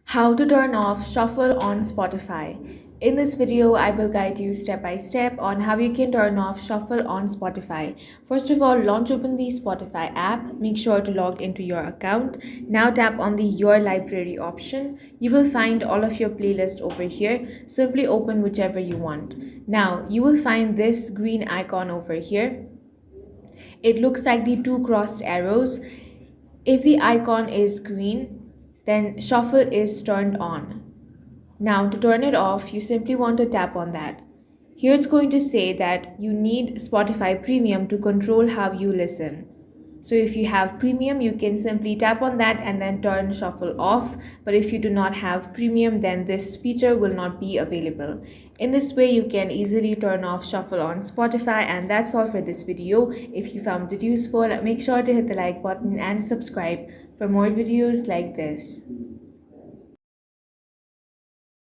How to turn off shuffle on Spotify. In this video, I will guide you step by step on how you can turn off shuffle on Spotify. First of all, launch open the Spotify app. Make sure to log into your account. Now tap on the Your Library option. You will find all of your playlist over here. Simply open whichever you want. Now, you will find this green icon over here. It looks like the two crossed arrows. If the icon is green, then shuffle is turned on. Now to turn it off, you simply want to tap on that. Here it's going to say that you need Spotify Premium to control how you listen. So if you have Premium, you can simply tap on that and then turn shuffle off. But if you do not have Premium, then this feature will not be available. In this way, you can easily turn off shuffle on Spotify. And that's all for this video. If you found it useful, make sure to hit the like button and subscribe for more videos like this.